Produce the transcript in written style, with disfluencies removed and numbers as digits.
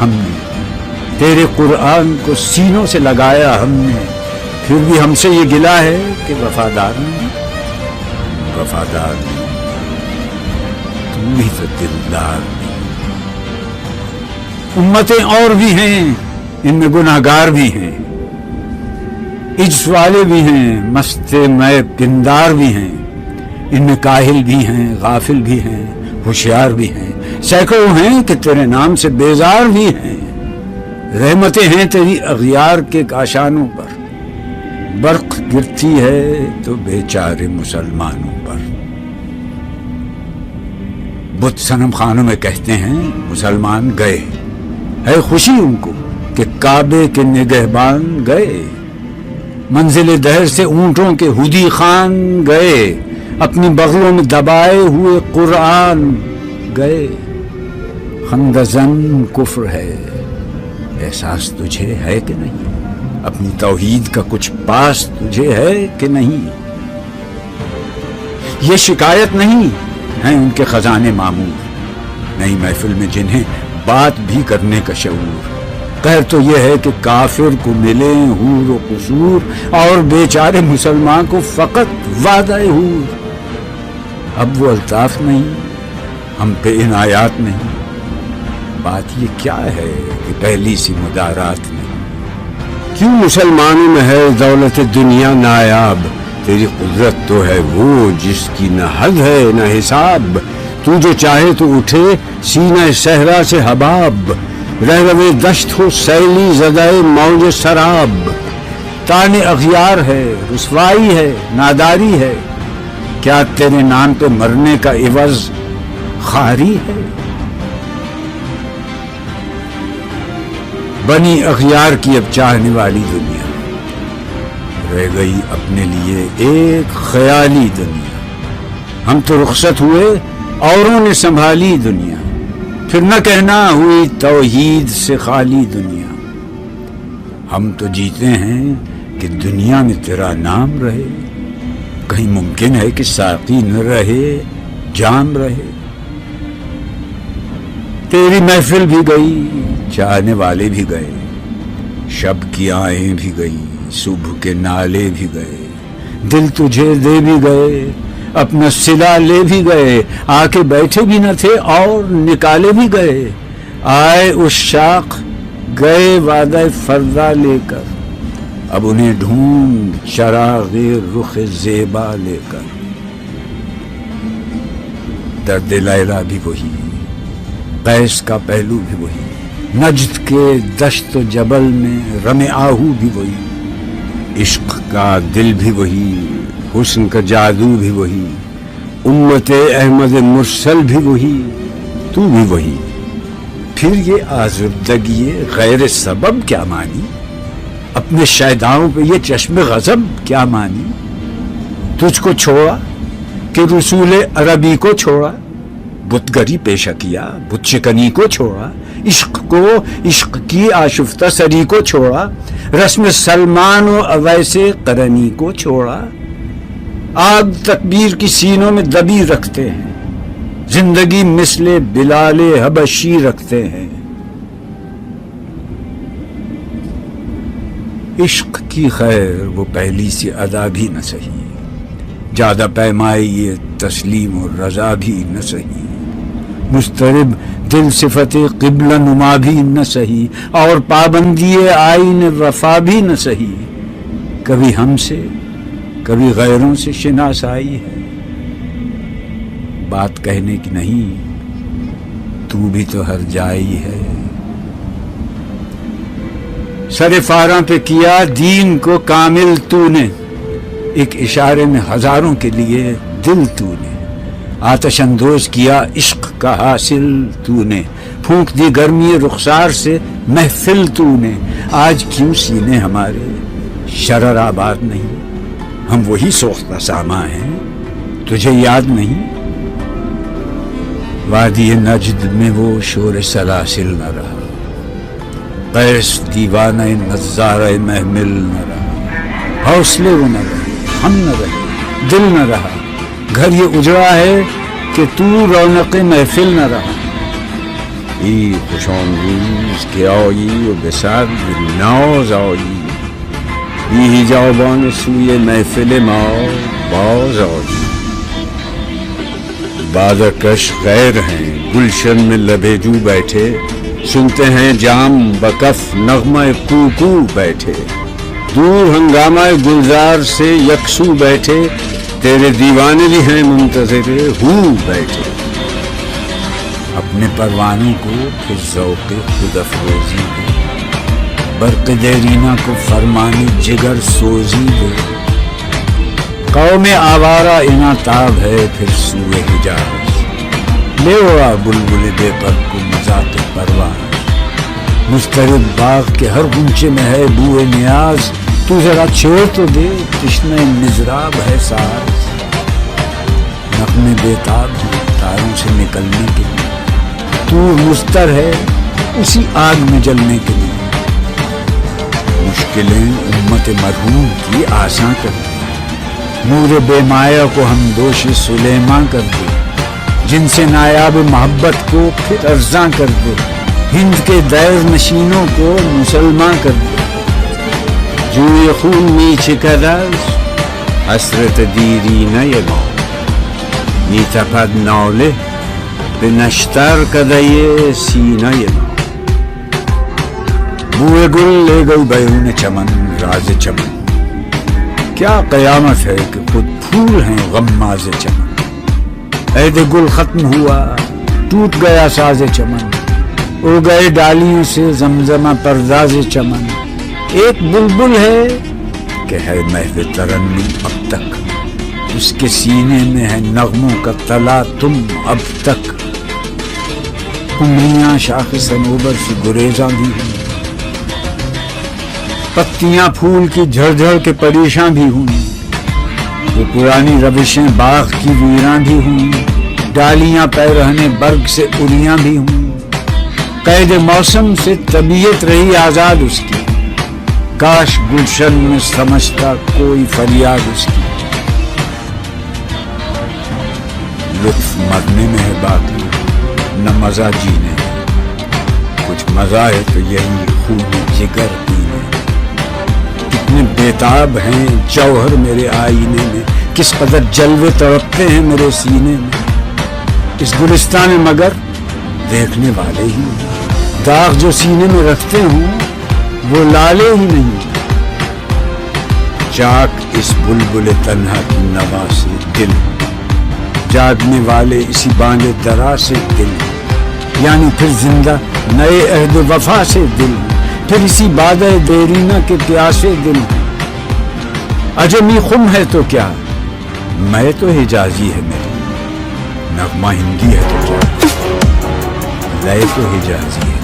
ہم نے، تیرے قرآن کو سینوں سے لگایا ہم نے، پھر بھی ہم سے یہ گلہ ہے کہ وفادار نہیں، وفادار نہیں، تم بھی تو دلدار نہیں۔ امتیں اور بھی ہیں، ان میں گناہگار بھی ہیں، عجز والے بھی ہیں، مست میں پندار بھی ہیں، ان میں کاہل بھی ہیں، غافل بھی ہیں، ہوشیار بھی ہیں، سینکڑوں ہیں کہ تیرے نام سے بیزار بھی ہیں۔ رحمتیں ہیں تیری اغیار کے کاشانوں پر، برق گرتی ہے تو بیچارے مسلمانوں پر۔ بت صنم خانوں میں کہتے ہیں مسلمان گئے، ہے خوشی ان کو کہ کعبے کے نگہبان گئے، منزل دہر سے اونٹوں کے ہدی خان گئے، اپنی بغلوں میں دبائے ہوئے قرآن گئے۔ خندزن کفر ہے، احساس تجھے ہے کہ نہیں؟ اپنی توحید کا کچھ پاس تجھے ہے کہ نہیں؟ یہ شکایت نہیں ہیں ان کے خزانے معمور، نئی محفل میں جنہیں بات بھی کرنے کا شعور۔ قہر تو یہ ہے کہ کافر کو ملے حور و قصور، اور بیچارے مسلمان کو فقط وعدہ حور۔ اب وہ الطاف نہیں، ہم پہ عنایات نہیں، بات یہ کیا ہے کہ پہلی سی مدارات نہیں۔ کیوں مسلمانوں میں ہے دولت دنیا نایاب؟ تیری قدرت تو ہے وہ جس کی نہ حد ہے نہ حساب، تو جو چاہے تو اٹھے سینہ صحرا سے حباب، رہروے دشت ہو سیلی زدہ موج سراب۔ تان اغیار ہے، رسوائی ہے، ناداری ہے، کیا تیرے نام پہ مرنے کا عوض خاری ہے؟ بنی اغیار کی اب چاہنے والی دنیا، رہ گئی اپنے لیے ایک خیالی دنیا۔ ہم تو رخصت ہوئے، اوروں نے سنبھالی دنیا، پھر نہ کہنا ہوئی توحید سے خالی دنیا۔ ہم تو جیتے ہیں کہ دنیا میں تیرا نام رہے، کہیں ممکن ہے کہ ساقی نہ رہے جام رہے۔ تیری محفل بھی گئی، چاہنے والے بھی گئے، شب کی آہیں بھی گئی، صبح کے نالے بھی گئے، دل تجھے دے بھی گئے، اپنا صلہ لے بھی گئے، آ کے بیٹھے بھی نہ تھے اور نکالے بھی گئے۔ آئے اس شاخ گئے وعدہ فردا لے کر، اب انہیں ڈھونڈ چراغ رخ زیبا لے کر۔ درد لیلا بھی وہی، قیس کا پہلو بھی وہی، نجد کے دشت و جبل میں رم آہو بھی وہی، عشق کا دل بھی وہی، حسن کا جادو بھی وہی، امت احمد مرسل بھی وہی، تو بھی وہی۔ پھر یہ آزردگی غیر سبب کیا مانی؟ اپنے شیداؤں پہ یہ چشم غضب کیا مانی؟ تجھ کو چھوڑا کہ رسول عربی کو چھوڑا، بت گری پیشہ کیا، بت شکنی کو چھوڑا، عشق کو، عشق کی آشفتہ سری کو چھوڑا، رسم سلمان و اویس قرنی کو چھوڑا۔ آگ تکبیر کی سینوں میں دبی رکھتے ہیں، زندگی مثل بلال حبشی رکھتے ہیں۔ عشق کی خیر وہ پہلی سی ادا بھی نہ سہی، زیادہ پیمائی یہ تسلیم و رضا بھی نہ سہی، مضطرب دل صفت قبلہ نما بھی نہ سہی، اور پابندی آئین وفا بھی نہ سہی۔ کبھی ہم سے کبھی غیروں سے شناسائی ہے، بات کہنے کی نہیں، تو بھی تو ہر جائی ہے۔ سر فاراں پہ کیا دین کو کامل تو نے، ایک اشارے میں ہزاروں کے لیے دل تو نے، آتش اندوز کیا عشق کا حاصل تو نے، پھونک دی گرمی رخسار سے محفل تو نے۔ آج کیوں سینے ہمارے شرر آباد نہیں؟ ہم وہی سوختہ ساما ہیں، تجھے یاد نہیں؟ وادی نجد میں وہ شور سلاسل نہ رہا، قیس دیوانہ نظارہ محمل نہ رہا، حوصلے وہ نہ رہے، ہم نہ رہے، دل نہ رہا، گھر یہ اجڑا ہے کہ تو رونق محفل نہ رہا۔ ای خوش آمدید که آیی و به سر ناز آیی، بی حجابان سوی محفل ما باز آیی. بادرکش غیر ہیں گلشن میں لبے جو بیٹھے، سنتے ہیں جام بکف نغمہ کوکو بیٹھے، دور ہنگامہ گلزار سے یکسو بیٹھے، تیرے دیوانے بھی ہیں منتظر ہو بیٹھے. اپنے پروانوں کو پھر ذوق خود افروزی دے، برق دیرینہ کو فرمان جگر سوزی دے. قوم آوارہ انعطاب ہے پھر سوئے حجاز، لے اڑا بلبل بے پر کن ذات پرواز. مضطرب باغ کے ہر غنچے میں ہے بوئے نیاز، تو ذرا چھیڑ تو دے تشنہ مضراب ہے ساز. نغمے بیتاب ہیں تاروں سے نکلنے کے لیے، تو مستر ہے اسی آگ میں جلنے کے لیے. مشکلیں امت مرحوم کی آساں کر دی، نور بے مایہ کو ہم دوش سلیماں کر دے. جن سے نایاب محبت کو پھر ارزاں کر دے، ہند کے دیر نشینوں کو مسلمان کر دے. جوی خون می چکد حسرت دیرینه ما، می تپد ناله به نشتر کده سینه ما. بوئے گل لے گئی بیرون چمن راز چمن، کیا قیامت ہے کہ خود پھول ہیں غماز چمن. عہد گل ختم ہوا ٹوٹ گیا ساز چمن، اڑ گئے ڈالیوں سے زمزمہ پرداز چمن. ایک بلبل ہے کہ ہے محو ترنم اب تک، اس کے سینے میں ہے نغموں کا تلا تم اب تک. انگلیاں شاخ صنوبر سے گریزاں بھی ہوں، پتیاں پھول کی جھڑ جھڑ کے پریشاں بھی ہوں. وہ پرانی روشیں باغ کی ویراں بھی ہوں، ڈالیاں پیرہنے برگ سے اڑیاں بھی ہوں. قید موسم سے طبیعت رہی آزاد اس کی، کاش گلشن میں سمجھتا کوئی فریاد اس کی. لطف مرنے میں ہے باقی نہ مزہ جینے، کچھ مزہ ہے تو یہی خون جگر پینے. کتنے بیتاب ہیں جوہر میرے آئینے میں، کس قدر جلوے تڑپتے ہیں میرے سینے میں. اس گلستان مگر دیکھنے والے ہی ہیں، داغ جو سینے میں رکھتے ہوں وہ لالے ہی نہیں. چاک اس بلبل تنہا کی نوا سے دل، جاگنے والے اسی باندے درا سے دل. یعنی پھر زندہ نئے عہد وفا سے دل، پھر اسی بادۂ دیرینہ کے پیاسے دل. عجمی خم ہے تو کیا، میں تو حجازی ہے میری، نغمہ ہندی ہے تو کیا، لئے تو حجازی ہے.